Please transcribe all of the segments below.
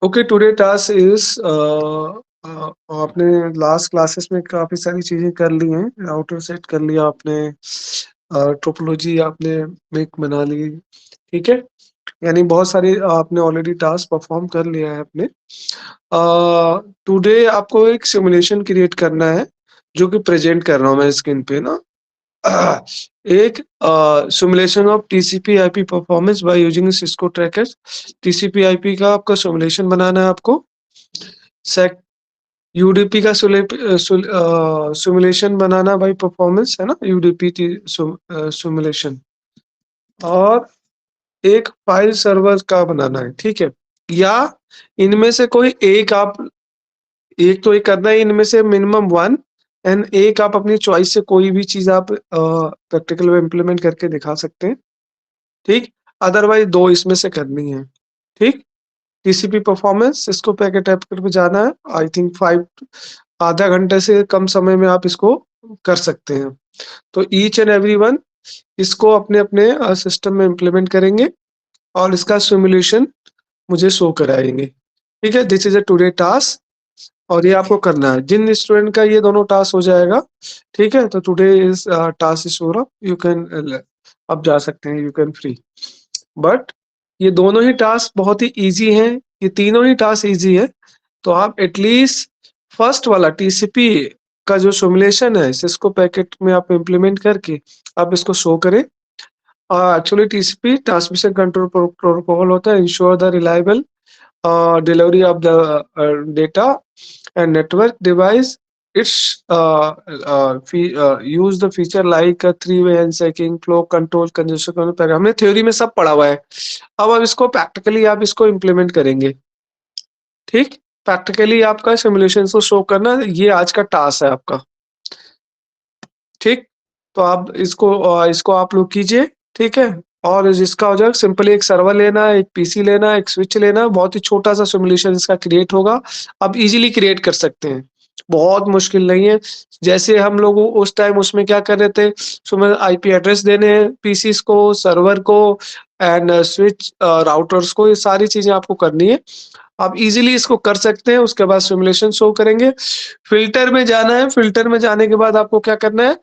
Okay, today task is आपने last classes में काफी सारी चीजें कर ली हैं। राउटर सेट कर लिया आपने, टोपोलॉजी आपने मेक बना ली, ठीक है। यानी बहुत सारे आपने ऑलरेडी टास्क परफॉर्म कर लिया है आपने। टुडे आपको एक सिमुलेशन क्रिएट करना है जो कि प्रेजेंट कर रहा हूँ मैं स्क्रीन पे ना। एक simulation of TCP IP performance by using Cisco trackers. TCP IP का आपका सिमुलेशन बनाना है आपको। सेक यूडीपी का सिमुलेशन बनाना बाय परफॉर्मेंस, है ना, यूडीपी सिमुलेशन। और एक फाइल सर्वर का बनाना है, ठीक है। या इनमें से कोई एक आप, एक तो एक करना है इनमें से मिनिमम वन, एंड एक आप अपनी चॉइस से कोई भी चीज आप प्रैक्टिकल में इम्प्लीमेंट करके दिखा सकते हैं, ठीक। अदरवाइज दो इसमें से करनी है, ठीक। टीसीपी परफॉर्मेंस इसको पैकेट ऐप पे जाना है। आई थिंक 5 आधा घंटे से कम समय में आप इसको कर सकते हैं। तो ईच एंड एवरी वन इसको अपने अपने सिस्टम में इम्प्लीमेंट करेंगे और इसका सिमुलेशन मुझे शो कराएंगे, ठीक है। This is a today task और ये आपको करना है। जिन स्टूडेंट का ये दोनों टास्क हो जाएगा, ठीक है, तो today is task is over, you can अब जा सकते हैं, यू कैन फ्री। बट ये दोनों ही टास्क बहुत ही इजी हैं, ये तीनों ही टास्क इजी है। तो आप एटलीस्ट फर्स्ट वाला टीसीपी का जो सिमुलेशन है सिस्को पैकेट में आप इम्प्लीमेंट करके आप इसको शो करें। Actually TCP transmission control protocol होता है, ensure the reliable delivery of the data and network device. It's use the feature like a three-way handshaking, flow control, congestion control। हमने theory में सब पढ़ा हुआ है। अब इसको प्रैक्टिकली आप इसको इम्प्लीमेंट करेंगे, ठीक। प्रैक्टिकली आपका सिमुलेशन को शो करना, ये आज का टास्क है आपका, ठीक। तो आप इसको आप लोग कीजिए, ठीक है। और जिसका हो जाएगा, सिंपली एक सर्वर लेना है, एक पीसी लेना है, एक स्विच लेना है, बहुत ही छोटा सा सिमुलेशन इसका क्रिएट होगा। आप इजीली क्रिएट कर सकते हैं, बहुत मुश्किल नहीं है। जैसे हम लोग उस टाइम उसमें क्या कर रहे थे, उसमें आईपी एड्रेस देने हैं पीसीस को, सर्वर को, एंड स्विच राउटर्स को, ये सारी चीजें आपको करनी है। आप इजीली इसको कर सकते हैं। उसके बाद सिमुलेशन शो करेंगे। फिल्टर में जाना है, फिल्टर में जाने के बाद आपको क्या करना है,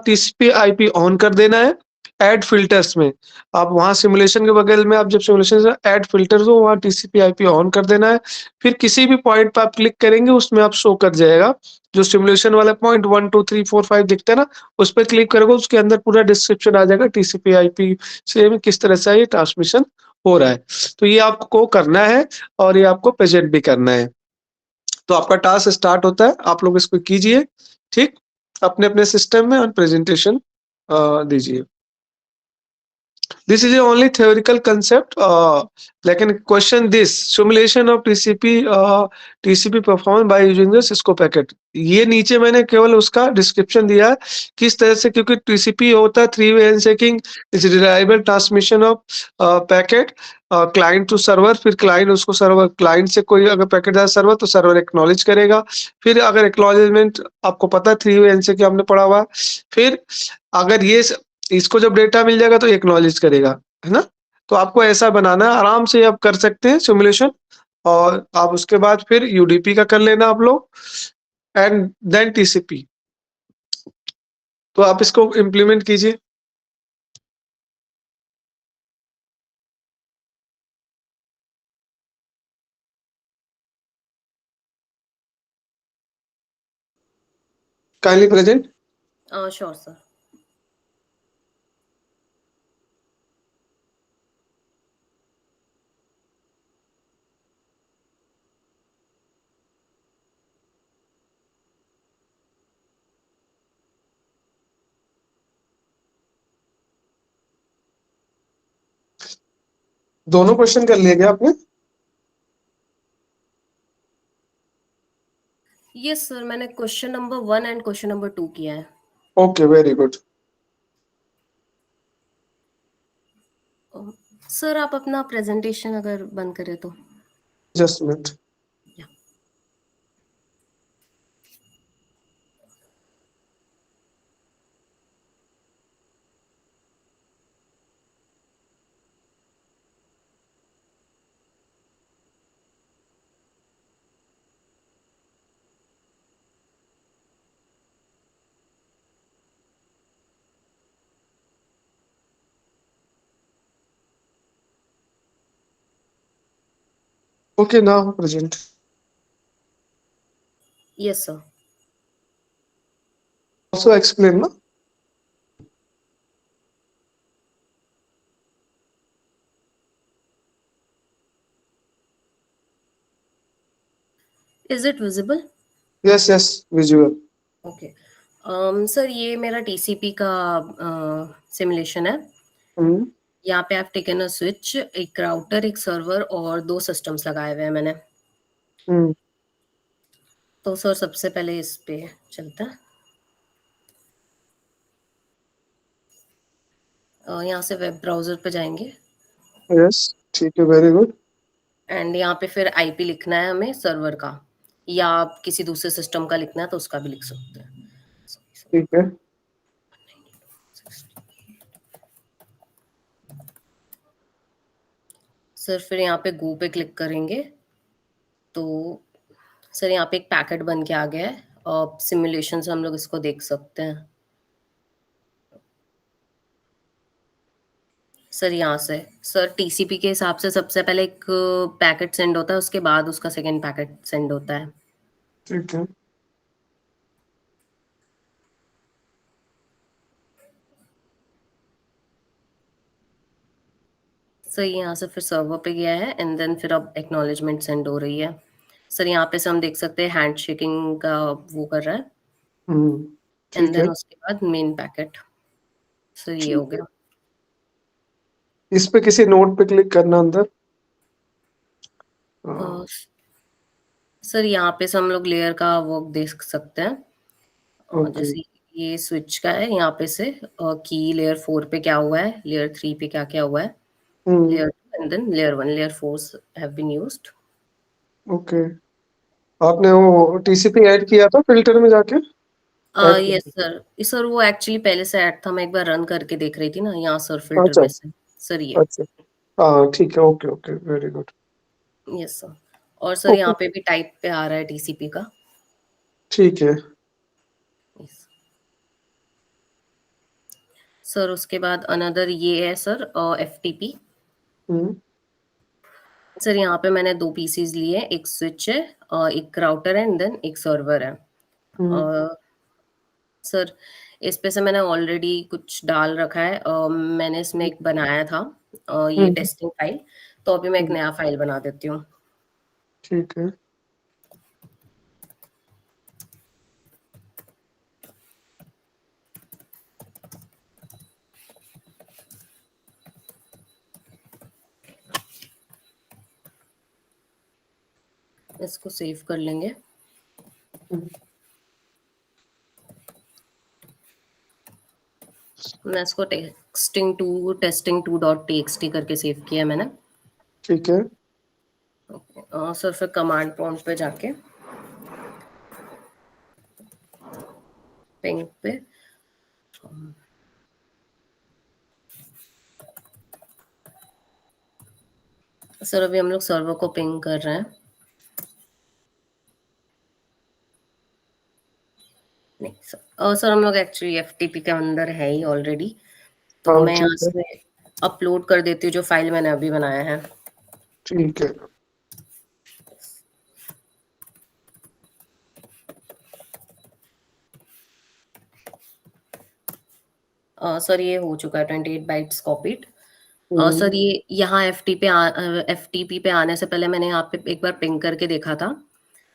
टीसीपी आईपी ऑन कर देना है। ऐड फिल्टर्स में आप वहां सिमुलेशन के बगल में, आप जब सिमुलेशन से ऐड फिल्टर्स हो वहां टीसीपी आईपी ऑन कर देना है। फिर किसी भी पॉइंट पर आप क्लिक करेंगे उसमें आप शो कर जाएगा, जो सिमुलेशन वाला पॉइंट 1 2 3 4 5 दिखता है ना, उस पर क्लिक करोगे उसके अंदर पूरा डिस्क्रिप्शन आ जाएगा टीसीपी आईपी से किस तरह से ये ट्रांसमिशन हो रहा है। तो ये आपको करना है और ये आपको प्रेजेंट भी करना है। तो आपका टास्क स्टार्ट होता है, आप लोग इसको कीजिए, ठीक। अपने अपने सिस्टम में और प्रेजेंटेशन दीजिए। This is the only theoretical concept. Like in question, this simulation of TCP performed by using the Cisco packet. ये नीचे मैंने केवल उसका डिस्क्रिप्शन दिया है किस तरह से, क्योंकि टीसीपी होता है three way handshaking, is reliable transmission of packet client to server. फिर क्लाइंट उसको सर्वर, क्लाइंट से कोई अगर पैकेट जाए सर्वर तो सर्वर एक्नॉलेज करेगा। फिर अगर एक्नॉलेजमेंट आपको पता है थ्री वे हैंडशेकिंग हमने पढ़ा हुआ है। फिर अगर ये इसको जब डेटा मिल जाएगा तो एक्नॉलेज करेगा, है ना। तो आपको ऐसा बनाना है, आराम से आप कर सकते हैं सिमुलेशन। और आप उसके बाद फिर यूडीपी का कर लेना आप लोग, एंड देन टीसीपी। तो आप इसको इम्प्लीमेंट कीजिए। Kindly present. Sure, sir. दोनों क्वेश्चन कर लिए क्या आपने? Yes, sir. मैंने question number 1 and question number 2 किया है। Okay, very good. सर आप अपना प्रेजेंटेशन अगर बंद करें तो। Just minute. या। Okay, now present. Yes, sir. Also explain, no? Is it visible? Yes, yes, visual. Okay sir, ये मेरा टीसीपी का सिमुलेशन है। हम्म यहाँ पे आप टेकन अ स्विच, एक राउटर, एक सर्वर और दो सिस्टम्स लगाए हुए हैं मैंने। हम्म तो सर सबसे पहले इस पे चलता है। यहाँ से वेब ब्राउजर पे जाएंगे यस, ठीक है, वेरी गुड। एंड यहाँ पे फिर आईपी लिखना है हमें सर्वर का, या आप किसी दूसरे सिस्टम का लिखना है तो उसका भी लिख सकते हैं। ठीक है। सर फिर यहाँ पे गो पे क्लिक करेंगे तो सर यहाँ पे एक पैकेट बन के आ गया है और सिमुलेशन से हम लोग इसको देख सकते हैं। सर यहाँ से सर टीसीपी के हिसाब से सबसे पहले एक पैकेट सेंड होता है, उसके बाद उसका सेकंड पैकेट सेंड होता है। ठीक है। सर यहाँ से फिर सर्वर पे गया है एंड देन फिर अब एक्नॉलेजमेंट सेंड हो रही है। सर यहाँ पे से हम देख सकते हैं हैंड शेकिंग का वो कर रहा है हम्म एंड ठीक है। देन उसके बाद मेन पैकेट। सर ये ठीक हो है, गया। इस पे किसी नोट पे क्लिक करना अंदर। हाँ, सर यहाँ पे से हम लोग लेयर का वर्क देख सकते हैं। ओके। जैसे ये स्विच का है, यहाँ पे से की लेयर 4 पे क्या हुआ है, लेयर 3 पे क्या क्या हुआ है, hmm layer 2 and then layer 1, layer 4 have been used. Okay, आपने वो टीसीपी ऐड किया था फिल्टर में जाके? ऐड कर यस दिया। सर। सर वो एक्चुअली पहले से ऐड था, मैं एक बार रन करके देख रही थी ना यहाँ सर फिल्टर अच्छा में से। सर ये अच्छा। हाँ ठीक है, okay okay, very good. Yes sir. और सर ओके, यहाँ पे भी टाइप पे आ रहा है टीसीपी का। ठीक है। Yes. सर उसके बाद अनदर ये है सर एफटीपी। हम्म सर यहाँ पे मैंने दो पीसीज लिए हैं, एक स्विच है, एक राउटर है एंड देन एक सर्वर है। हम्म सर इस पे से मैंने ऑलरेडी कुछ डाल रखा है, मैंने इसमें एक बनाया था ये हम्म टेस्टिंग फाइल। तो अभी मैं एक हम्म, नया फाइल बना देती हूँ। ठीक है। इसको सेव कर लेंगे। हम्म, मैं इसको टेस्टिंग टू डॉट टीएक्सटी करके सेव किया है मैंने। ठीक है। सर फिर कमांड प्रॉम्प्ट पे जाके पिंग पे सर अभी हम लोग सर्वर को पिंग कर रहे हैं। नहीं सर, सर हम लोग एक्चुअली एफटीपी के अंदर है ही ऑलरेडी। तो हाँ मैं ठीक यहाँ है। से अपलोड कर देती हूँ जो फाइल मैंने अभी बनाया है। ठीक है। सर ये हो चुका है 28 बाइट्स कॉपीड। हम्म सर ये यहाँ एफटीपी पे आने से पहले मैंने यहाँ पे एक बार पिंग करके देखा था,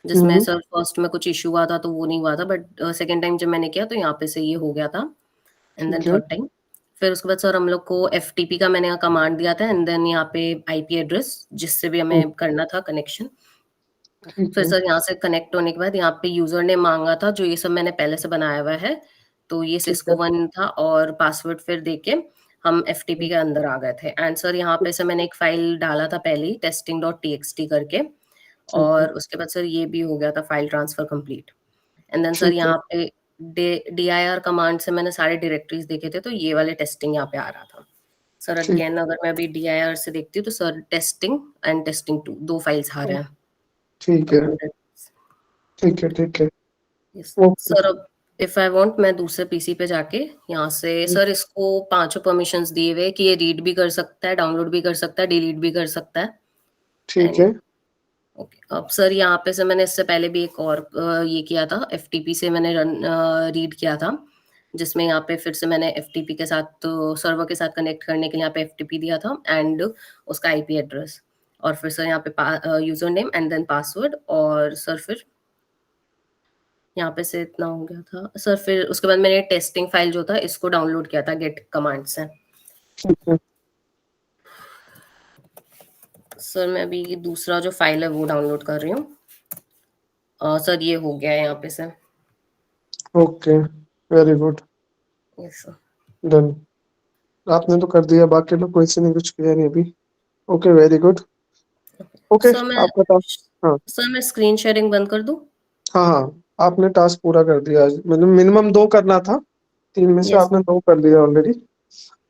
जिसमें हम्म सर फर्स्ट में कुछ इशू हुआ था तो वो नहीं हुआ था, बट सेकेंड टाइम जब मैंने किया तो यहाँ पे से ये हो गया था एंड देन ठीक है। Third time. फिर उसके बाद सर हम लोग को एफटीपी का मैंने कमांड दिया था एंड देन यहाँ पे आईपी एड्रेस जिससे भी हम्म, हमें करना था कनेक्शन। ठीक फिर है। सर यहाँ से कनेक्ट होने के बाद यहाँ पे यूजर ने मांगा था, जो ये सब मैंने पहले से बनाया हुआ है। तो ये ठीक सिस्को है। वन था और पासवर्ड फिर देके हम एफटीपी के अंदर आ गए थे एंड सर यहाँ पे से मैंने एक फाइल डाला था पहले ही, टेस्टिंग डॉट टीएक्सटी करके। ठीक है। और उसके बाद सर ये भी हो गया था file transfer complete. And then sir ठीक है। यहाँ पे dir कमांड से मैंने सारे डायरेक्टरीज देखे थे, तो ये वाले टेस्टिंग यहाँ पे आ रहा था। सर ठीक अगेन अगर मैं अभी dir से देखती हूँ तो sir testing and testing two दो फाइल्स आ रहे हैं। ठीक है। ठीक है। ठीक है। Yes okay. सर। अब इफ आई वांट मैं दूसरे पीसी पे जाके यहाँ से सर इसको पांचों परमिशंस दिए हुए कि ये रीड भी कर सकता है, डाउनलोड भी कर सकता है, डिलीट भी कर सकता है ठीक एंड है। ओके, अब सर यहाँ पे से मैंने इससे पहले भी एक और ये किया था, एफटीपी से मैंने रीड किया था, जिसमें यहाँ पे फिर से मैंने एफटीपी के साथ, तो सर्वर के साथ कनेक्ट करने के लिए यहाँ पे एफटीपी दिया था एंड उसका आईपी एड्रेस, और फिर सर यहाँ पे user name and then password, और सर फिर यहाँ पे से इतना हो गया था सर। फिर उसके बाद मैंने टेस्टिंग फाइल जो था इसको डाउनलोड किया था गेट कमांड से। ठीक है। सर मैं अभी दूसरा जो फाइल है वो डाउनलोड कर रही हूँ। सर ये हो गया है यहाँ पे से। Okay, very good, yes sir. Done. आपने तो कर दिया, बाकी लोग कोई से नहीं कुछ किया नहीं अभी। Okay, very good. Okay, sir मैं आपका टास्क। हाँ सर मैं स्क्रीन शेयरिंग बंद कर दूँ? हाँ हाँ, आपने टास्क पूरा कर दिया आज, मतलब मिनिमम 2 करना था, 3 में से यस। आपने 2 कर दिया ऑलरेडी।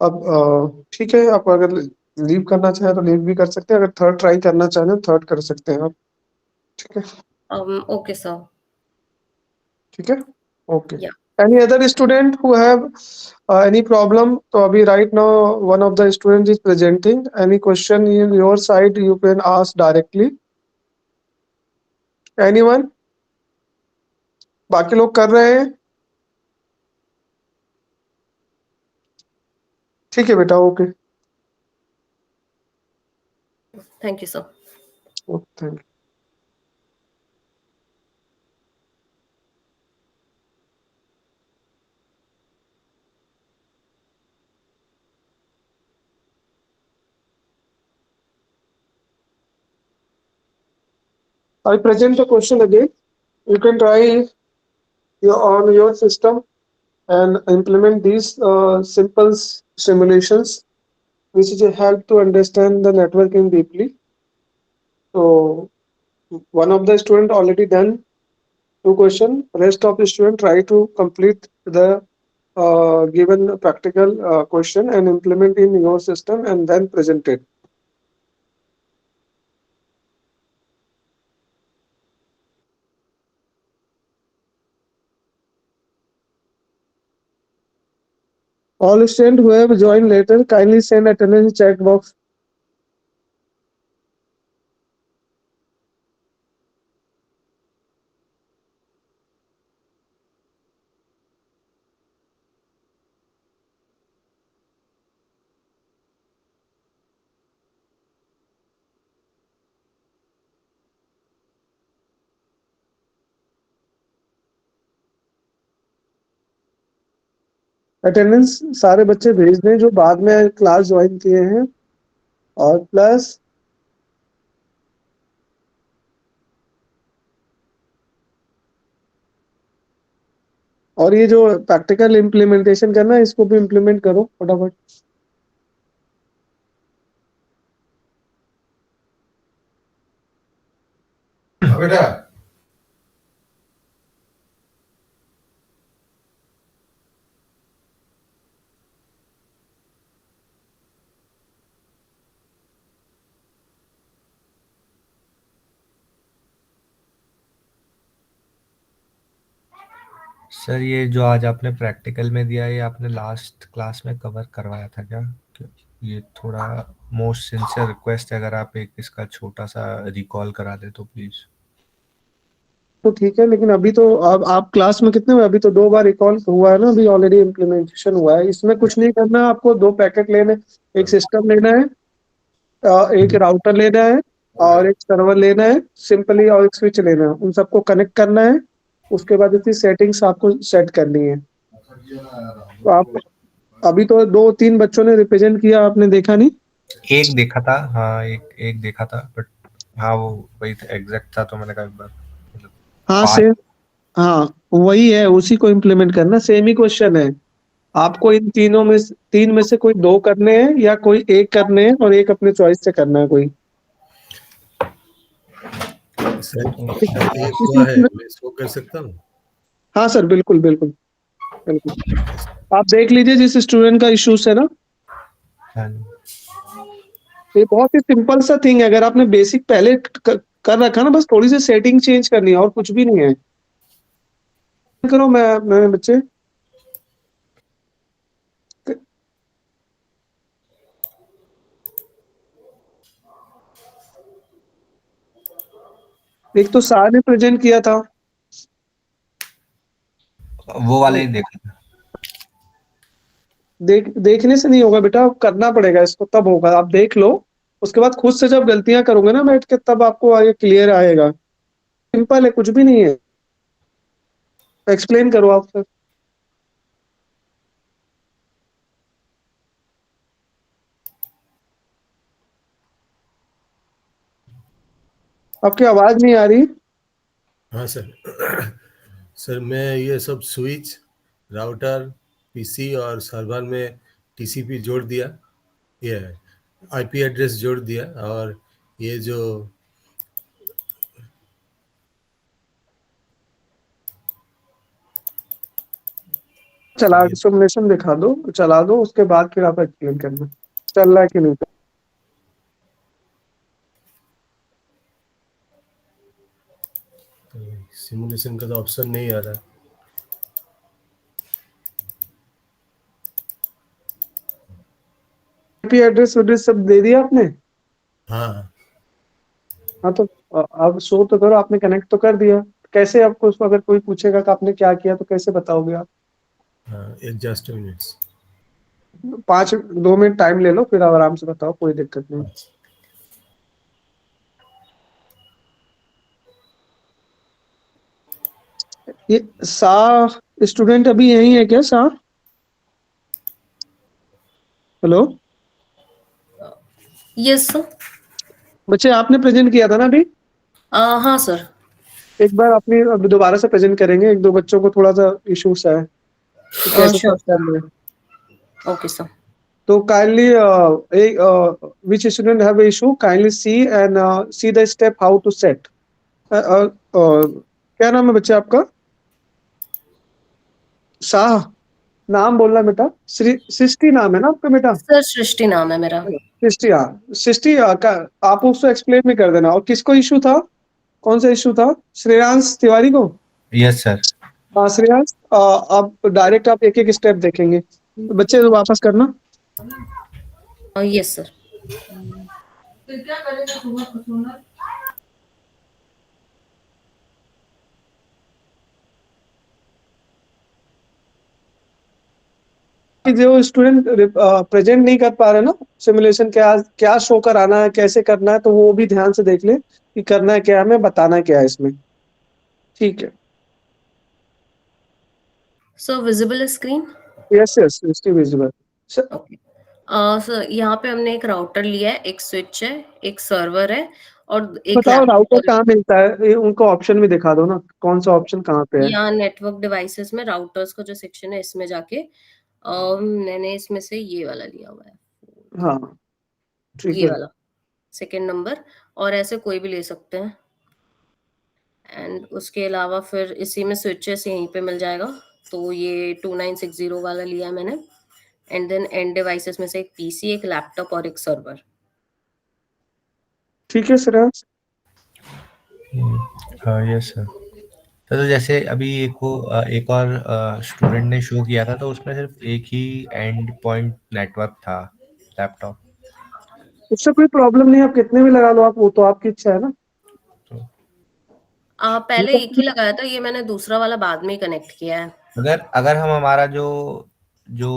अब ठीक है, आप अगर लीव करना चाहें तो लीव भी कर सकते हैं, अगर थर्ड ट्राई करना चाहें तो थर्ड कर सकते हैं आप। ठीक है। Okay sir. ठीक है, ओके। या any other student who have any problem? तो अभी right now one of the student is presenting. Any question in your side you can ask directly. Anyone? बाकी लोग कर रहे हैं? ठीक है बेटा, okay. Thank you sir. Thank you. I present the question again. You can try on your system and implement these simple simulations, which is a help to understand the networking deeply. So one of the student already done 2 question. Rest of the student try to complete the given practical question and implement in your system and then present it. All students who have joined later, kindly send attendance chat box. Attendance सारे बच्चे भेज दें जो बाद में class join किए हैं, और प्लस और ये जो प्रैक्टिकल इम्प्लीमेंटेशन करना है इसको भी इम्प्लीमेंट करो फटाफट। बेटा सर ये जो आज आपने प्रैक्टिकल में दिया, ये आपने लास्ट क्लास में कवर करवाया था क्या? ये थोड़ा मोस्ट सिंसियर रिक्वेस्ट है, अगर आप एक इसका छोटा सा रिकॉल करा दे तो प्लीज। तो ठीक है, लेकिन अभी तो अब आप क्लास में कितने हुए? अभी तो 2 बार रिकॉल हुआ है ना, अभी ऑलरेडी इम्प्लीमेंटेशन हुआ है। इसमें कुछ नहीं करना, आपको 2 पैकेट लेने, एक सिस्टम लेना है, एक राउटर लेना है और एक सर्वर लेना है सिंपली, और एक स्विच लेना है। उन सबको कनेक्ट करना है, उसके बाद इसकी सेटिंग्स आपको सेट करनी है। तो आप अभी तो 2-3 बच्चों ने रिप्रेजेंट किया, आपने देखा नहीं? एक देखा था, हाँ एक देखा था, बट हाँ वो वही एग्जैक्ट था, तो मैंने कहा एक बार मतलब हाँ पाँच। सेम, हाँ वही है, उसी को इम्प्लीमेंट करना। सेम ही क्वेश्चन है, आपको इन तीनों में 3 में से कोई 2 करने हैं या कोई एक करने हैं, और एक अपने चॉइस से करना है कोई। सर इस एक इस हुआ है, इसमें मैं इसको कर सकता हूँ? हाँ सर, बिल्कुल बिल्कुल बिल्कुल। आप देख लीजिए जिस स्टूडेंट का इश्यूज है ना, हाँ ये बहुत ही सिंपल सा थिंग है। अगर आपने बेसिक पहले कर रखा ना, बस थोड़ी सी सेटिंग चेंज करनी है और कुछ भी नहीं है। करो, मैं बच्चे एक तो शाह ने प्रेजेंट किया था, वो वाला ही देखा था। देखने से नहीं होगा बेटा, करना पड़ेगा इसको, तब होगा। आप देख लो, उसके बाद खुद से जब गलतियां करोगे ना बैठ के, तब आपको आगे क्लियर आएगा। सिंपल है, कुछ भी नहीं है। एक्सप्लेन करो आप सर। आपकी आवाज नहीं आ रही। हाँ सर। सर मैं ये सब स्विच, राउटर, पीसी और सर्वर में टीसीपी जोड़ दिया, ये आईपी एड्रेस जोड़ दिया, और ये जो चला ये सिमुलेशन दिखा दो, चला दो, उसके बाद फिर आप एक्सप्लेन करना चल रहा है कि नहीं। सिमुलेशन का तो ऑप्शन नहीं आ रहा। आईपी एड्रेस वेड्रेस सब दे दिया आपने। हाँ हाँ तो अब शो तो करो, आपने कनेक्ट तो कर दिया। कैसे आपको उसको, अगर कोई पूछेगा कि आपने क्या किया, तो कैसे बताओगे आप। हाँ, एक जस्ट मिनट्स। 2 मिनट टाइम ले लो, फिर आप आराम से बताओ, कोई दिक्कत नहीं। ये शाह स्टूडेंट अभी यही है क्या शाह? Hello yes sir. बच्चे, आपने प्रेजेंट किया था ना अभी। हाँ सर। एक बार अपनी अब दोबारा से प्रेजेंट करेंगे, एक दो बच्चों को थोड़ा सा इशू सा है कि कैसे श्योर कर सर। रहे हैं। Okay sir. तो kindly which student have issue, kindly see and see the step how to set. क्या नाम है बच्चे आपका? शाह, नाम बोलना बेटा। सृष्टि नाम है ना आपका बेटा? सर सृष्टि नाम है मेरा। सृष्टि, हाँ सृष्टि, आप उसको एक्सप्लेन भी कर देना। और किसको इशू था, कौन सा इशू था? श्रेयांश तिवारी को। Yes sir. हाँ श्रेयांश, आप डायरेक्ट आप एक एक स्टेप देखेंगे। बच्चे वापस करना। Yes sir. कि जो स्टूडेंट प्रेजेंट नहीं कर पा रहे ना, सिमुलेशन क्या क्या शो कराना है, कैसे करना है, तो वो भी ध्यान से देख ले कि करना है क्या है, हमें बताना क्या है इसमें। ठीक है। So visible screen. Yes yes, Srishti visible. Okay. Sir यहाँ पे हमने एक राउटर लिया है, एक स्विच है, एक सर्वर है और एक बताओ राउटर लैपटॉप। कहाँ मिलता है, ये उनको ऑप्शन भी दिखा दो ना, कौन सा ऑप्शन कहाँ पे है। यहाँ नेटवर्क डिवाइसेस में राउटर्स का जो सेक्शन है इसमें जाके मैंने इसमें से ये वाला लिया हुआ है, हाँ ठीक ये है। वाला सेकेंड नंबर, और ऐसे कोई भी ले सकते हैं। एंड उसके अलावा फिर इसी में स्विचेस यहीं पे मिल जाएगा, तो ये 2960 वाला लिया है मैंने। एंड देन एंड डिवाइसेस में से एक पीसी, एक लैपटॉप और एक सर्वर। ठीक है श्रेयांश। Yes sir. तो जैसे अभी एक और स्टूडेंट ने शो किया था, तो उसमें सिर्फ एक ही एंड पॉइंट नेटवर्क था लैपटॉप। उससे कोई प्रॉब्लम नहीं, आप कितने भी लगा लो, आप, वो तो आपकी इच्छा है ना। पहले एक ही लगाया था, ये मैंने दूसरा वाला बाद में ही कनेक्ट किया है। अगर अगर हम हमारा जो जो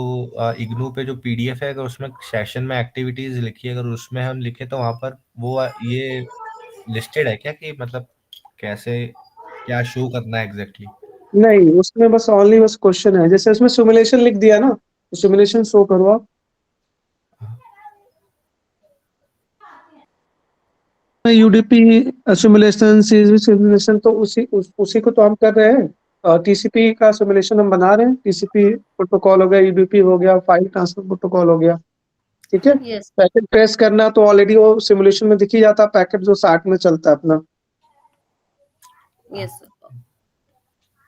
इग्नू पे जो पीडीएफ है, अगर उसमें सेशन में एक्टिविटीज लिखी है, अगर उसमें हम लिखे, तो वहां पर वो ये लिस्टेड है क्या, कि मतलब कैसे क्या शो करना है एग्जैक्टली? नहीं, उसमें बस ओनली बस क्वेश्चन है, जैसे उसमें सिमुलेशन लिख दिया ना, तो सिमुलेशन शो करो आप। यूडीपी सिमुलेशन, सीरीज सिमुलेशन, तो उसी को तो हम कर रहे हैं। टीसीपी का सिमुलेशन हम बना रहे हैं। टीसीपी प्रोटोकॉल हो गया, यूडीपी हो गया, फाइल ट्रांसफर प्रोटोकॉल हो गया। ठीक है। यस। पैकेट ट्रेस करना तो ऑलरेडी वो सिमुलेशन में दिख ही जाता है, पैकेट जो 60 में चलता है अपना। यस।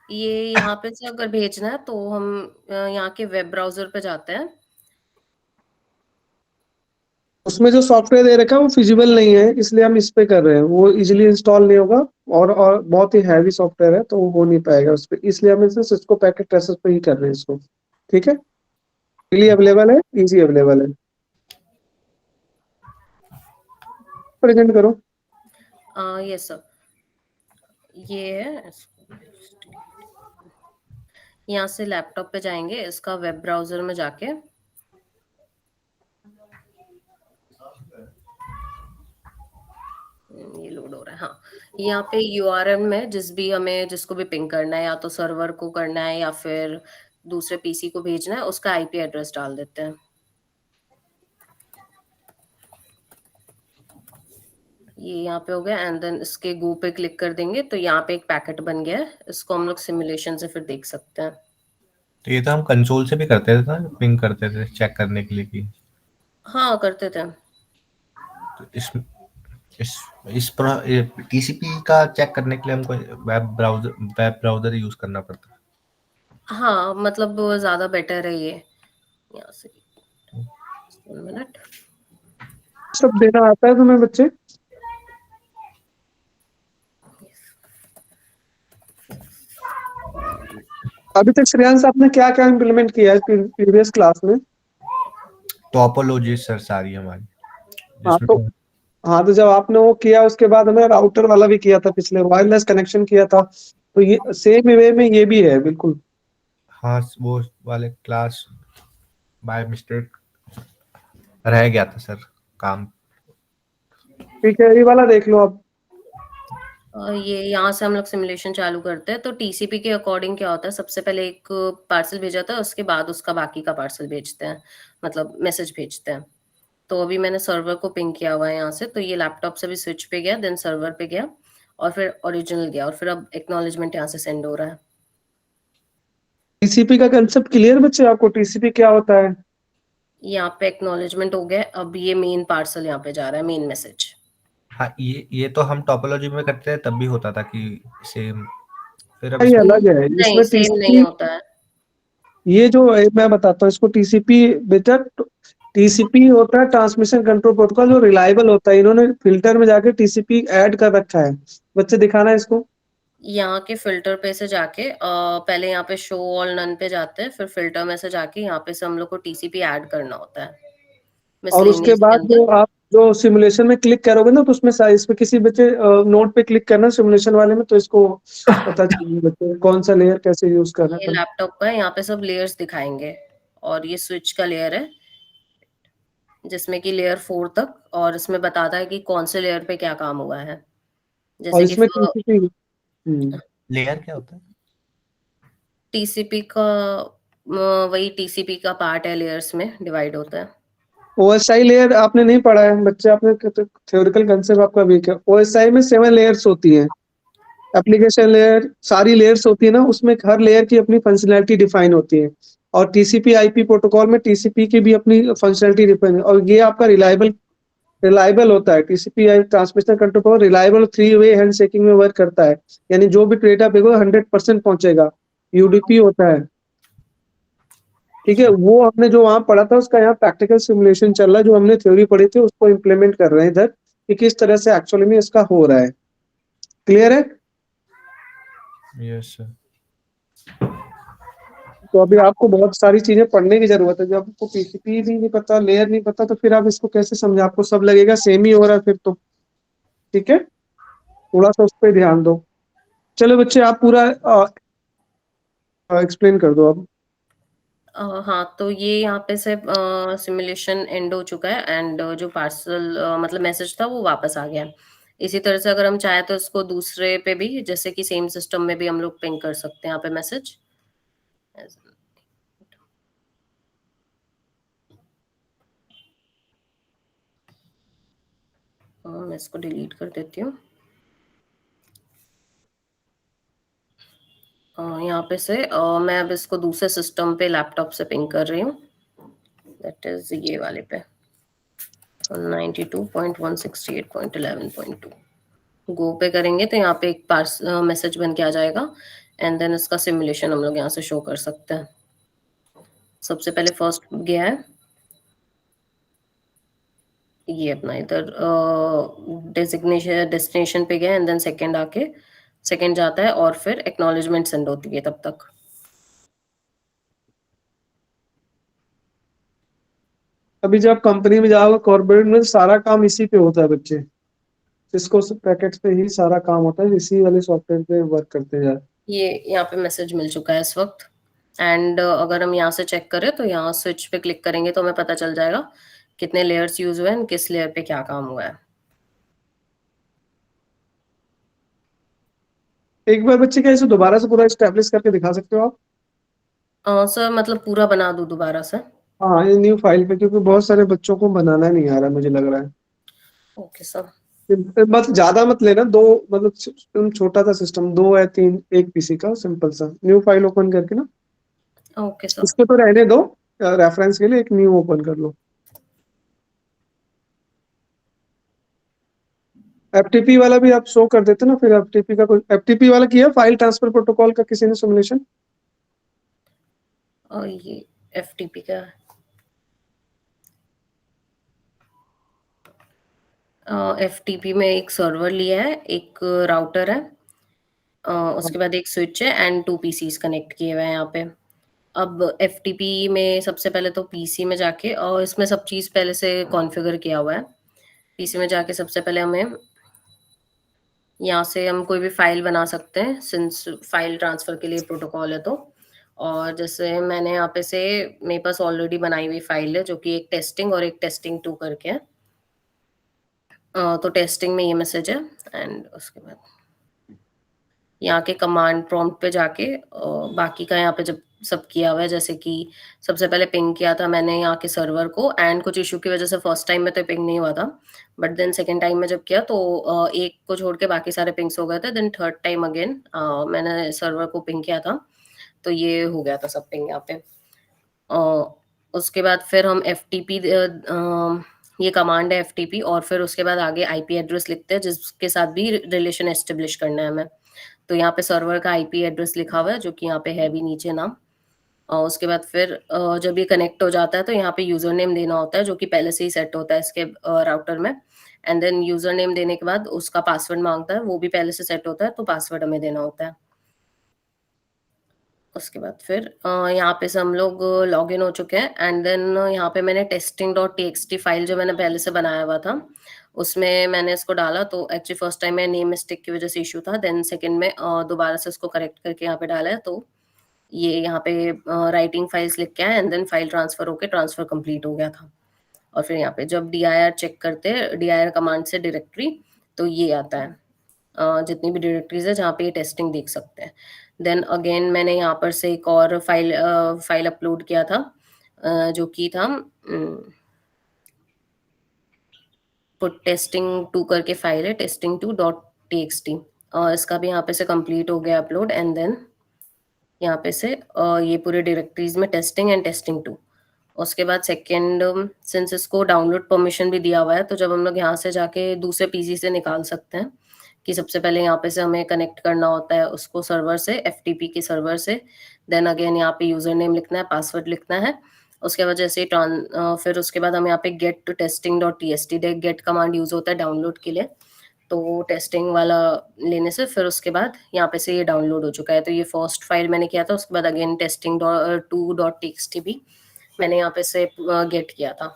ये यहाँ पे से अगर भेजना है तो हम यहाँ के वेब ब्राउजर पे जाते हैं। उसमें जो सॉफ्टवेयर दे रखा है वो फिजिबल नहीं है, इसलिए हम इस पे कर रहे हैं। वो इजीली इंस्टॉल नहीं होगा, और बहुत ही हैवी सॉफ्टवेयर है, तो वो हो नहीं पाएगा उस पे, इसलिए हम इसे सिस्को पैकेट ट्रेसेस पे ही कर रहे हैं इसको। ठीक है। इजीली अवेलेबल है, इजी अवेलेबल है। प्रेजेंट करो। Yes sir. ये है, यहाँ से लैपटॉप पे जाएंगे, इसका वेब ब्राउजर में जाके ये लोड हो रहा है। हाँ, यहाँ पे यूआरएल में जिसको भी पिंग करना है, या तो सर्वर को करना है या फिर दूसरे पीसी को भेजना है, उसका आईपी एड्रेस डाल देते हैं। ये यहाँ पे हो गया, एंड देन इसके गो पे क्लिक कर देंगे तो यहाँ पे एक पैकेट बन गया है। इसको हम लोग सिमुलेशन से फिर देख सकते हैं। तो ये तो हम कंसोल से भी करते थे ना, पिंग करते थे चेक करने के लिए कि हाँ, करते थे। तो इस टीसीपी का चेक करने के लिए हमको वेब ब्राउजर यूज करना पड़ता है। हाँ, मतलब ज्यादा बेटर है ये। यहाँ से 1 मिनट। सब देना आता है तुम्हें बच्चे? अभी तक श्रेयांश आपने क्या क्या इम्प्लीमेंट किया है प्रीवियस क्लास में? टोपोलॉजी सर सारी हमारी, हाँ जिसमें तो हाँ तो जब आपने वो किया उसके बाद हमें राउटर वाला भी किया था, पिछले वायरलेस कनेक्शन किया था, तो ये सेम वे में ये भी है बिल्कुल। हाँ वो वाले क्लास बाय मिस्टेक रह गया था सर काम। ठीक है, ये वाला देख लो आप। ये यहाँ से हम लोग सिमुलेशन चालू करते हैं। तो टीसीपी के अकॉर्डिंग क्या होता है, सबसे पहले एक पार्सल भेजा था, उसके बाद उसका बाकी का पार्सल भेजते हैं, मतलब मैसेज भेजते हैं। तो अभी मैंने सर्वर को पिंग किया हुआ है यहाँ से, तो ये लैपटॉप से भी स्विच पे गया, देन सर्वर पे गया, और फिर ओरिजिनल गया, और फिर अब एक्नॉलेजमेंट यहाँ से सेंड हो रहा है। टीसीपी का कंसेप्ट क्लियर बच्चे आपको? टीसीपी क्या होता है? यहाँ पे एक्नॉलेजमेंट हो गया, अब ये मेन पार्सल यहाँ पे जा रहा है, मेन मैसेज। हाँ ये तो हम टोपोलॉजी में करते हैं तब भी होता था कि सेम, फिर अब ये इसमें अलग है नहीं, इसमें सेम नहीं टीसीपी। होता है। ये जो मैं बताता हूँ इसको, टीसीपी बेटा, टीसीपी होता है ट्रांसमिशन कंट्रोल प्रोटोकॉल, जो रिलायबल होता है। इन्होंने फिल्टर में जाके टीसीपी ऐड कर रखा है। बच्चे दिखाना इसको। यहाँ के फिल्टर पे से जाके पहले यहाँ पे शो ऑल नन पे जाते हैं, फिर फिल्टर में से जाके यहाँ पे से हम लोग को टीसीपी ऐड करना होता है और उसके मिसलेनियस के बाद जो अंदर। आप जो सिमुलेशन में क्लिक करोगे ना, तो उसमें इसमें किसी बच्चे नोट पे क्लिक करना सिमुलेशन वाले में, तो इसको पता चलेगा बच्चे कौन सा लेयर कैसे यूज करना ये है। लैपटॉप का है, यहाँ पे सब लेयर्स दिखाएंगे, और ये स्विच का लेयर है जिसमें कि लेयर 4 तक, और इसमें बताता है कि कौन से लेयर पे क्या काम हुआ है। और जैसे कि इसमें टीसीपी लेयर क्या होता है? टीसीपी का वही टीसीपी का पार्ट है, लेयर्स में डिवाइड होता है। ओएसआई लेयर आपने नहीं पढ़ा है बच्चे? आपने थ्योरेटिकल कंसेप्ट आपका वीक है। ओएसआई में 7 लेयर्स होती हैं। एप्लीकेशन लेयर, सारी लेयर्स होती है ना, उसमें हर लेयर की अपनी फंक्शनैलिटी डिफाइन होती है। और टीसीपी आईपी प्रोटोकॉल में टीसीपी की भी अपनी फंक्शनैलिटी डिफाइन है, और ये आपका रिलायबल होता है। TCP transmission control protocol reliable 3 way handshaking में वर्क करता है, यानी जो भी डेटा भेजोगे 100% पहुंचेगा। यूडीपी होता है। ठीक है, वो हमने जो वहां पढ़ा था उसका यहाँ प्रैक्टिकल सिमुलेशन चल रहा है। जो हमने थ्योरी पढ़ी थी उसको इम्प्लीमेंट कर रहे हैं इधर, कि किस तरह से एक्चुअली में इसका हो रहा है। क्लियर है? Yes sir. तो अभी आपको बहुत सारी चीजें पढ़ने की जरूरत है। जब आपको पीसीपी भी नहीं पता, लेयर नहीं पता, तो फिर आप इसको कैसे समझे? आपको सब लगेगा सेम ही हो रहा है फिर तो। ठीक है, थोड़ा सा उस पर ध्यान दो। चलो बच्चे, आप पूरा एक्सप्लेन कर दो अब। हाँ, तो ये यहाँ पे से सिमुलेशन एंड हो चुका है, एंड जो पार्सल मतलब मैसेज था वो वापस आ गया है। इसी तरह से अगर हम चाहे तो इसको दूसरे पे भी, जैसे कि सेम सिस्टम में भी हम लोग पिंग कर सकते हैं यहाँ पे मैसेज। मैं इसको डिलीट कर देती हूँ। यहाँ पे से मैं अब इसको दूसरे सिस्टम पे लैपटॉप से पिंग कर रही हूँ, दैट इज ये वाले पे 92.168.11.2। गो पे करेंगे तो यहाँ पे एक मैसेज बन के आ जाएगा, एंड देन इसका सिमुलेशन हम लोग यहाँ से शो कर सकते हैं। सबसे पहले फर्स्ट गया है ये अपना इधर डेस्टिनेशन पे गया, एंड देन सेकंड जाता है, और फिर एक्नॉलेजमेंट सेंड होती है तब तक। अभी जब कंपनी में जाओगे, कॉर्पोरेट में, सारा काम इसी पे होता है बच्चे। सिस्को पैकेट्स पे ही सारा काम होता है, इसी वाले सॉफ्टवेयर पे वर्क करते हैं। ये यहाँ पे मैसेज मिल चुका है इस वक्त। एंड अगर हम यहाँ से चेक करें तो यहाँ स्विच पे क्लिक करेंगे तो हमें पता चल जाएगा कितने लेयर्स यूज हुए हैं, किस लेयर पे क्या काम हुआ है। एक बार बच्चे क्या इसे दोबारा से पूरा एस्टेब्लिश करके दिखा सकते हो आप? सर मतलब पूरा बना दूं दोबारा से? हाँ, ये न्यू फाइल पे, क्योंकि बहुत सारे बच्चों को बनाना नहीं आ रहा मुझे लग रहा है। Okay sir. बस ज्यादा मत लेना, दो मतलब तुम छोटा सा सिस्टम, 2 या 3 एक पीसी का सिंपल सा न्यू फाइल ओपन करके ना, ओके सर। इसको तो रहने दो, रेफरेंस के लिए एक न्यू ओपन कर लो। एफटीपी वाला भी आप शो कर देते ना, फिर एफटीपी का कोई एफटीपी वाला किया फाइल ट्रांसफर प्रोटोकॉल का किसी ने सिमुलेशन? और ये एफटीपी का एफटीपी में एक सर्वर लिया है, एक राउटर है, उसके बाद एक स्विच है एंड 2 पीसीज कनेक्ट किए हुए हैं यहाँ पे। अब एफटीपी में सबसे पहले तो पीसी में जाके, और इसमें सब चीज़ पहले से कॉन्फ़िगर किया हुआ है। पीसी में जाके सबसे पहले हमें यहाँ से हम कोई भी फाइल बना सकते हैं, सिंस फाइल ट्रांसफर के लिए प्रोटोकॉल है तो। और जैसे मैंने यहाँ पे से मेरे पास ऑलरेडी बनाई हुई फाइल है जो कि एक टेस्टिंग और एक टेस्टिंग 2 करके है। तो टेस्टिंग में ये मैसेज है एंड उसके बाद यहाँ के कमांड प्रॉम्प्ट पे जाके बाकी का यहाँ पे जब सब किया हुआ है, जैसे कि सबसे पहले पिंग किया था मैंने यहाँ के सर्वर को, एंड कुछ इशू की वजह से फर्स्ट टाइम में तो पिंग नहीं हुआ था, बट देन सेकेंड टाइम में जब किया तो एक को छोड़ के बाकी सारे पिंग्स हो गए थे। देन थर्ड टाइम अगेन मैंने सर्वर को पिंग किया था तो ये हो गया था सब पिंग यहाँ पे। उसके बाद फिर हम एफटीपी, ये कमांड है एफटीपी, और फिर उसके बाद आगे आईपी एड्रेस लिखते हैं जिसके साथ भी रिलेशन एस्टेब्लिश करना है हमें। तो यहाँ पे सर्वर का आईपी एड्रेस लिखा हुआ है जो कि यहाँ पे है भी नीचे नाम। और उसके बाद फिर जब ये कनेक्ट हो जाता है तो यहाँ पे यूजर नेम देना होता है जो कि पहले से ही सेट होता है इसके राउटर में। एंड देन यूजर नेम देने के बाद उसका पासवर्ड मांगता है, वो भी पहले से सेट होता है तो पासवर्ड हमें देना होता है। उसके बाद फिर यहाँ पे से हम लोग लॉग इन हो चुके हैं एंड देन यहाँ पे मैंने testing.txt फाइल जो मैंने पहले से बनाया हुआ था उसमें मैंने इसको डाला। तो एक्चुअली फर्स्ट टाइम में नेम मिस्टेक की वजह से इशू था, देन सेकंड में दोबारा से इसको करेक्ट करके यहाँ पे डाला है। तो ये यहाँ पे राइटिंग फाइल्स लिख के आए एंड देन फाइल ट्रांसफर होके ट्रांसफर कंप्लीट हो गया था। और फिर यहाँ पे जब dir चेक करते हैं dir कमांड से डायरेक्टरी, तो ये आता है जितनी भी डायरेक्टरीज है जहाँ पे ये टेस्टिंग देख सकते हैं। देन अगेन मैंने यहाँ पर से एक और फाइल अपलोड किया था जो कि था पुट टेस्टिंग 2 करके फाइल है, testing2.txt। इसका भी यहाँ पे से कंप्लीट हो गया अपलोड एंड देन यहाँ पे से ये पूरे डायरेक्टरीज में टेस्टिंग एंड testing2। उसके बाद सेकेंड, सिंस इसको डाउनलोड परमिशन भी दिया हुआ है तो जब हम लोग यहाँ से जाके दूसरे पीसी से निकाल सकते हैं कि सबसे पहले यहाँ पे से हमें कनेक्ट करना होता है उसको सर्वर से, एफटीपी के सर्वर से। देन अगेन यहाँ पे यूजर नेम लिखना है, पासवर्ड लिखना है। उसके बाद जैसे फिर उसके बाद हम यहाँ पे gate testing.txt gate command use होता है डाउनलोड के लिए। तो टेस्टिंग वाला लेने से फिर उसके बाद यहाँ पे से ये डाउनलोड हो चुका है। तो ये फर्स्ट फाइल मैंने किया था, उसके बाद अगेन testing2.txt भी मैंने यहाँ पे से गेट किया था।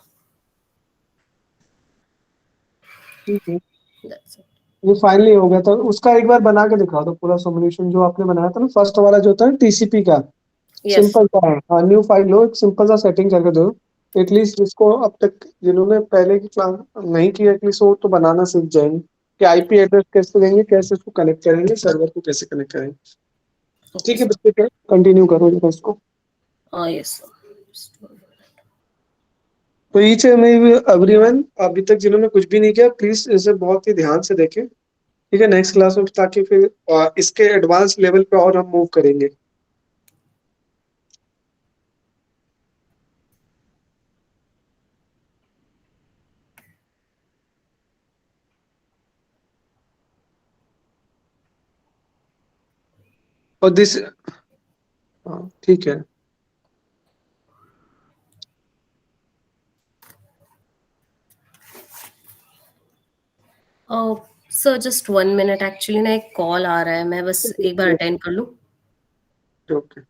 ठीक है, That's it. ये फाइनली हो गया। तो उसका एक बार बना के दिखा दो पूरा सॉल्यूशन जो आपने बनाया था ना, फर्स्ट वाला जो होता है टीसीपी का, Yes. सिंपल सा है। हाँ, न्यू फाइल लो, एक सिंपल सा सेटिंग करके दो। एटलीस्ट जिसको अब तक जिन्होंने पहले की क्लास नहीं किया, एटलीस्ट वो तो बनाना सीख जाएंगे कि आईपी एड्रेस कैसे देंगे, कैसे इसको कनेक्ट करेंगे, सर्वर को कैसे कनेक्ट करेंगे। Okay, ठीक है sir. बच्चे, कंटिन्यू करो जरा इसको। Yes, sir. तो ईच एंड एवरीवन अभी तक जिन्होंने कुछ भी नहीं किया, प्लीज इसे बहुत ही ध्यान से देखें, ठीक है, नेक्स्ट क्लास में, ताकि फिर इसके एडवांस लेवल पे और हम मूव करेंगे। और दिस, हाँ ठीक है। सर जस्ट 1 मिनट, एक्चुअली ना एक कॉल आ रहा है, मैं बस एक बार अटेंड कर लूँ। Okay.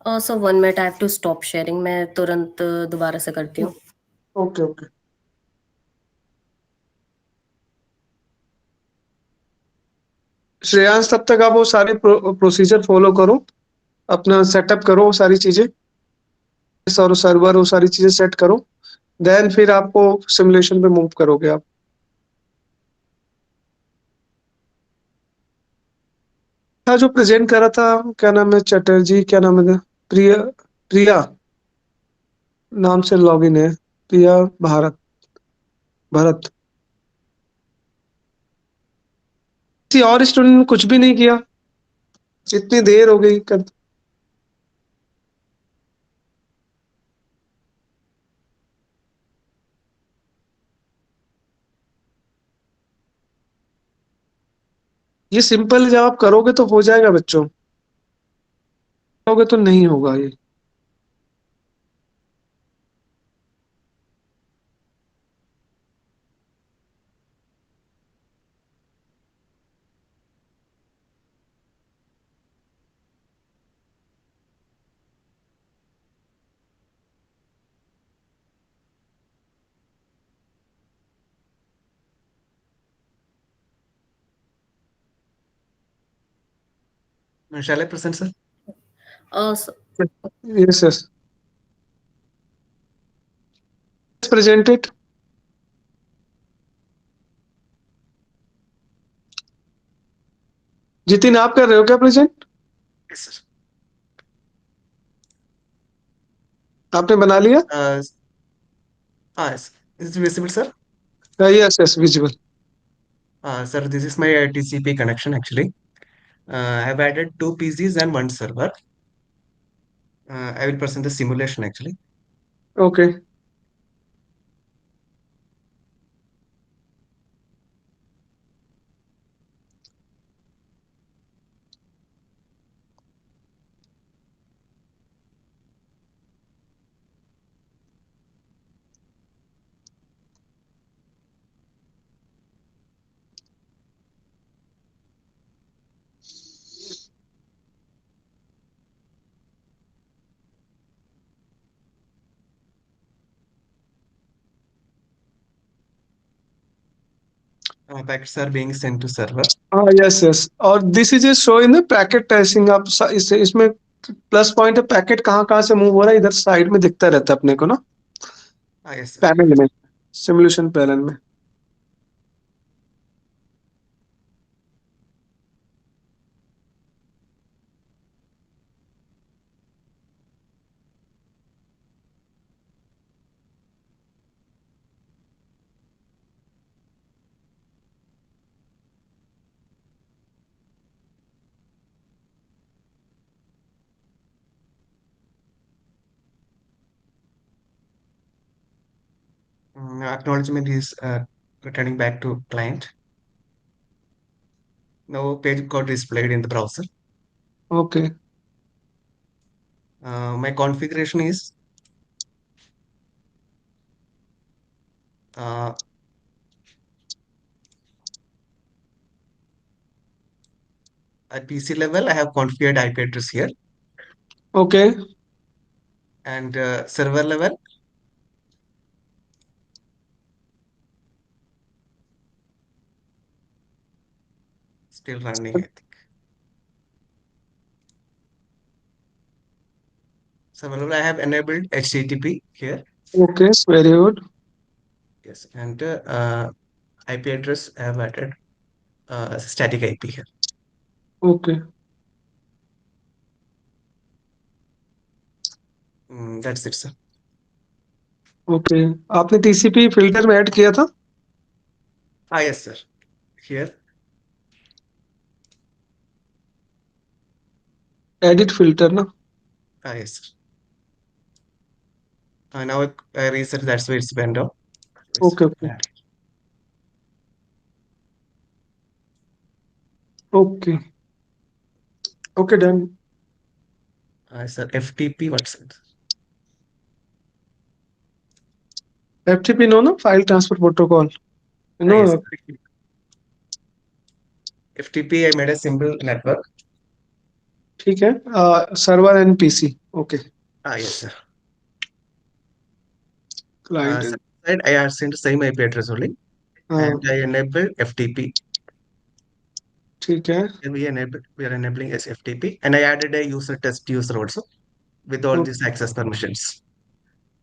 So 1 minute, I have to stop sharing. मैं तुरंत दोबारा से करती हूँ. Okay okay. श्रेयांश, तब तक आप वो सारे प्रोसीजर फॉलो करो, अपना सेटअप करो वो सारी चीजें और सर्वर वो सारी चीजें सेट करो, देन फिर आपको सिमुलेशन पे मूव करोगे आप. था जो प्रेजेंट करा था, क्या नाम है, चटर्जी, क्या नाम है, प्रिया प्रिया नाम से लॉगिन है, प्रिया भरत. किसी और स्टूडेंट ने कुछ भी नहीं किया, इतनी देर हो गई कर. ये सिंपल जब आप करोगे तो हो जाएगा बच्चों, करोगे तो नहीं होगा ये. Shall I present, sir? So, Yes, yes. Let's present it. Jitin, आप कर रहे हो क्या प्रेजेंट? Yes, sir. आपने बना लिया? Yes. Is it visible, sir? Yes yes, visible. Sir, this is my TCP connection actually. I have added 2 PCs and 1 server. I will present the simulation actually. Okay. Packets are being sent to server. हाँ, yes yes. और this is show in the packet tracing. आप इसमें plus point है, packet कहाँ कहाँ से move हो रहा है इधर साइड में दिखता रहता है अपने को ना, Yes, sir. पैनल में, सिमुलेशन पैनल में. Acknowledgement is returning back to client. Now page got displayed in the browser. Okay. My configuration is at PC level. I have configured IP address here, okay. and server level. Still running, I think. Server level, I have enabled HTTP here. Okay, very good. Yes, and IP address I have added static IP here. Okay. That's it, sir. Okay. आपने TCP filter में add किया था? Yes, sir. Here, edit filter ना. yes, sir. Now I reset. That's where it's bent down. Okay, okay. Okay. Okay, done. Sir, FTP. What's it? FTP no ना, file transfer protocol no. Yes. FTP, I made a simple network. ठीक है, server and PC, okay, Yes, sir. Client, Side I have sent same IP address only, हाँ, and I enable FTP. ठीक है, And we are enabling as FTP, and I added a user test user also with all these access permissions.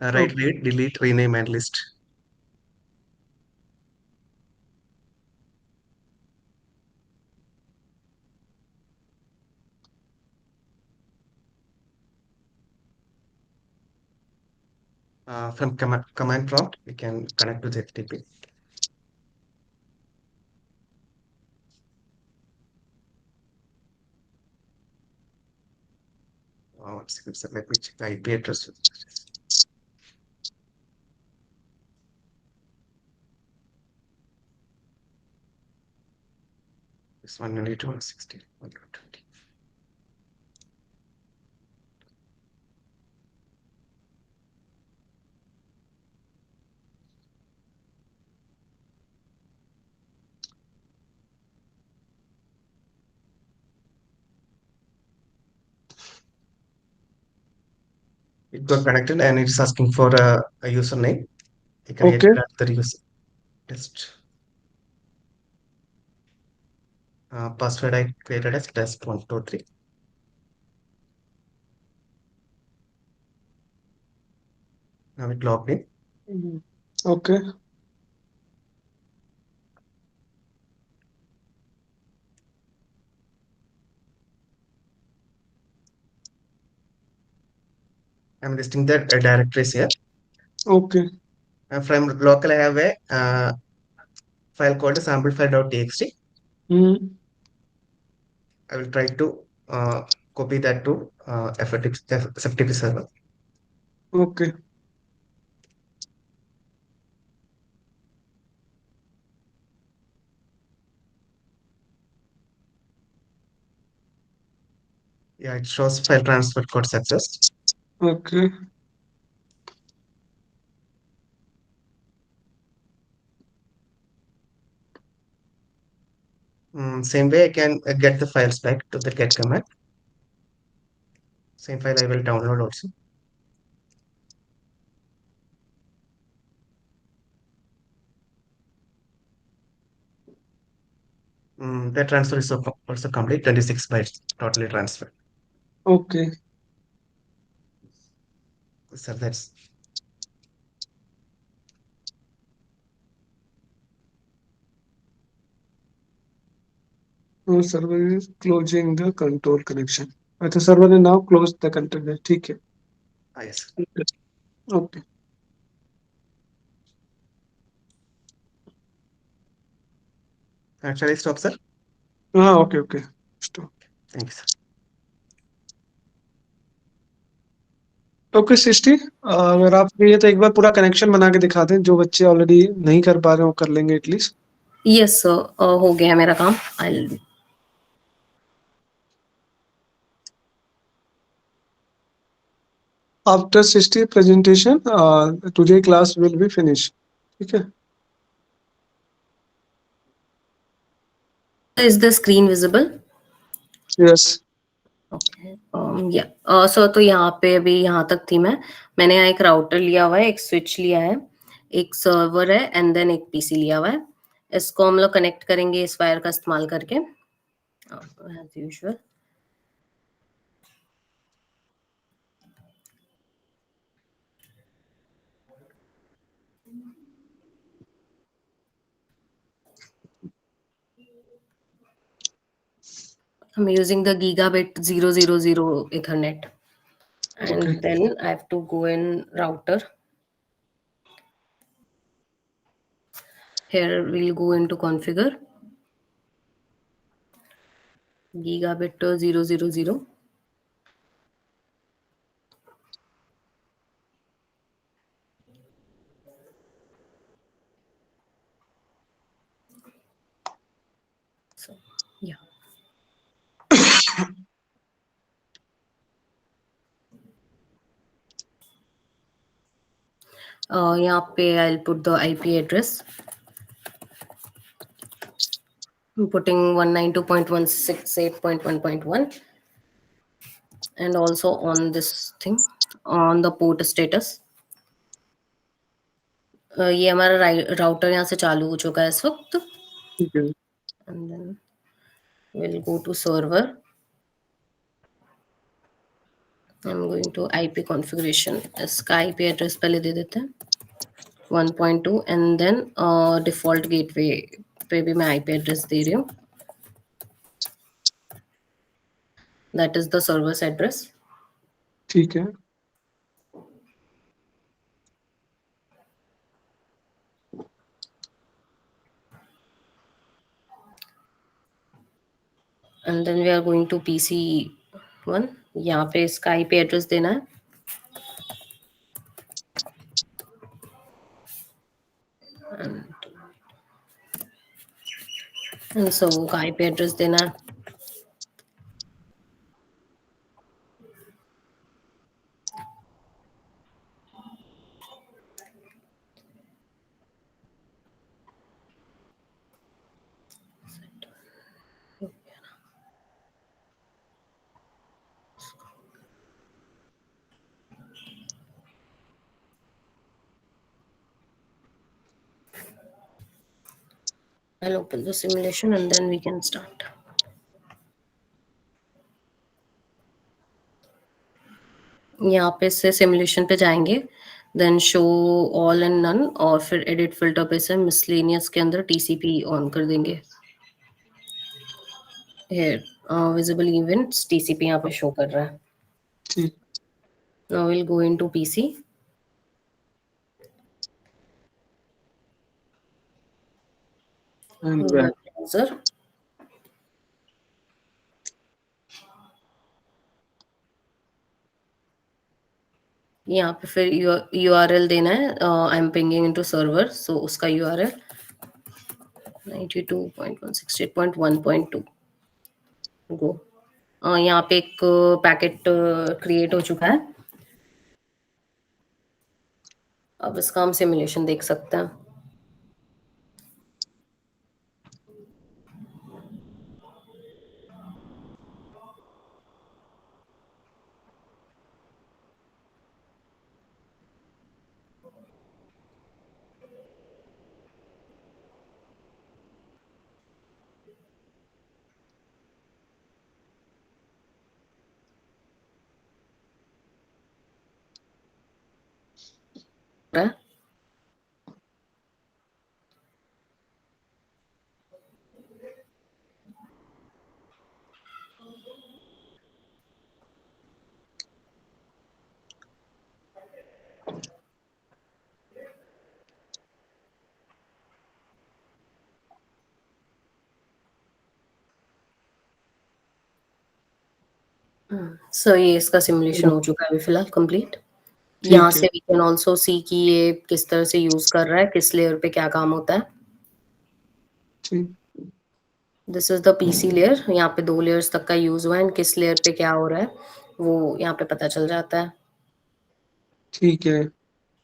Write, okay, read, delete, rename, and list. From command prompt, we can connect to the FTP. One second, sir. Let me check the IP address. This 192.168.120. It got connected and it's asking for a username. You can Okay. enter the user test. Password I created as test123. Now it logged in. Okay. I'm listing the directories here. Okay. From local, I have a file called samplefile.txt. I will try to copy that to FTP server. Okay. Yeah, it shows file transfer code success. Okay. Same way, I can get the files back to the get command. Same file I will download also. The transfer is also complete, 26 bytes totally transferred. Okay. So that's Server is closing the control connection. अच्छा, server ने now close the container. ठीक है. yes. Okay. Shall I stop, sir? हाँ, okay, okay. Stop. Thank you, sir. Okay Srishti, अगर आप free है तो एक बार पूरा कनेक्शन बना के दिखा दें, जो बच्चे ऑलरेडी नहीं कर पा रहे हो कर लेंगे एटलीस्ट. यस सर, हो गया है मेरा काम. I after Srishti presentation today class will be finish. ठीक है. Is the screen visible? Yes. Okay, या सो तो यहाँ पे अभी यहाँ तक थी मैंने यहाँ एक राउटर लिया हुआ है, एक स्विच लिया है, एक सर्वर है एंड देन एक पीसी लिया हुआ है. इसको हम लोग कनेक्ट करेंगे इस वायर का इस्तेमाल करके as usual. I'm using the gigabit 000 Ethernet. And Okay. then I have to go in router. Here we'll go into configure. Gigabit 000. So, yeah. यहाँ पे I'll put the IP address. I'm putting 192.168.1.1. and also on this thing, on the port status. ये हमारा router यहाँ से चालू हो चुका है इस वक्त. ठीक है. And then we'll go to server. I'm going to IP configuration. इसका IP address पहले दे देते हैं 1.2 and then default gateway पे भी मैं IP address दे रही हूँ. That is the server's address. ठीक है. And then we are going to PC1. यहाँ पे इसका IP address देना है. And so का IP address देना है. I'll open the simulation and then we can start. यहाँ पे से सिमुलेशन पे जाएंगे, then show all and none, और फिर एडिट फिल्टर पे से मिसलेनियस के अंदर TCP ऑन कर देंगे. Here visible events TCP यहाँ पे शो कर रहा है. ठीक. Now we'll go into PC. And Web browser. यहाँ पे फिर URL देना है. I am pinging into server, so उसका URL 92.168.1.2. गो. यहाँ पे एक पैकेट क्रिएट हो चुका है. अब इसका हम सिमुलेशन देख सकते हैं. सो ये इसका सिमुलेशन हो चुका है अभी फिलहाल कंप्लीट. यहाँ से वी कैन ऑल्सो सी कि ये किस तरह से यूज कर रहा है, किस लेयर पे क्या काम होता है. This is the PC layer. यहाँ पे 2 लेयर्स तक का यूज हुआ है, किस लेयर पे क्या हो रहा है वो यहाँ पे पता चल जाता है. ठीक है.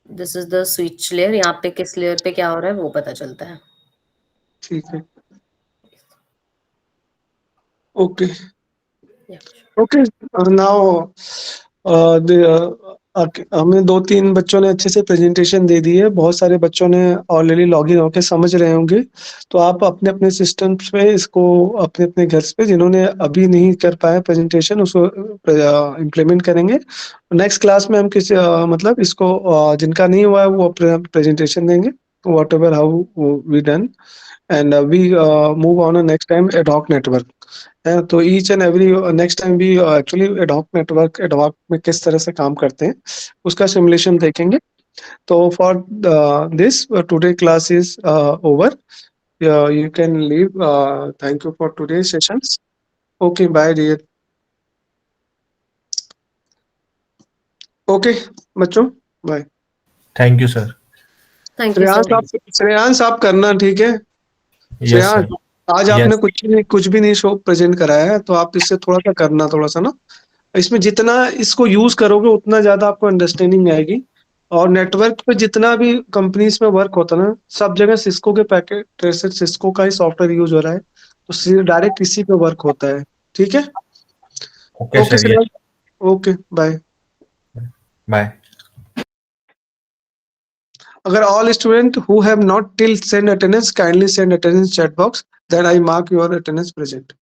This is the switch layer. यहाँ पे किस लेयर पे क्या हो रहा है वो पता चलता है. ठीक है. ओके. ओके. नाउ हमें 2-3 बच्चों ने अच्छे से प्रेजेंटेशन दे दी है. बहुत सारे बच्चों ने ऑलरेडी लॉगिन होकर समझ रहे होंगे. तो आप अपने-अपने सिस्टम्स पे इसको अपने-अपने घर पे, जिन्होंने अभी नहीं कर पाया प्रेजेंटेशन, उसको इम्प्लीमेंट करेंगे. नेक्स्ट क्लास में हम मतलब इसको जिनका नहीं हुआ है वो प्रेजेंटेशन देंगे, whatever how we done, and we move on next time ad hoc network. तो each and every next time भी एक्चुअली एडहॉक में किस तरह से काम करते हैं उसका सिमुलेशन देखेंगे. तो for this today class is over. You can leave. Thank you for today sessions. Okay, bye dear. Okay बच्चों, bye. Thank you sir. Thank you sir. Shreyansh आप करना, ठीक है. श्रेयांश, आज आपने कुछ भी नहीं शो प्रेजेंट कराया है, तो आप इससे थोड़ा सा करना, थोड़ा सा ना. इसमें जितना इसको यूज करोगे उतना ज्यादा आपको अंडरस्टैंडिंग आएगी. और नेटवर्क पे जितना भी कंपनीज में वर्क होता है ना, सब जगह सिस्को के पैकेट से सिस्को का ही सॉफ्टवेयर यूज हो रहा है, तो डायरेक्ट इसी पे वर्क होता है. ठीक है. Okay sir. Okay bye. Bye. अगर all student who have not till send attendance kindly send attendance chat box, then I mark your attendance present.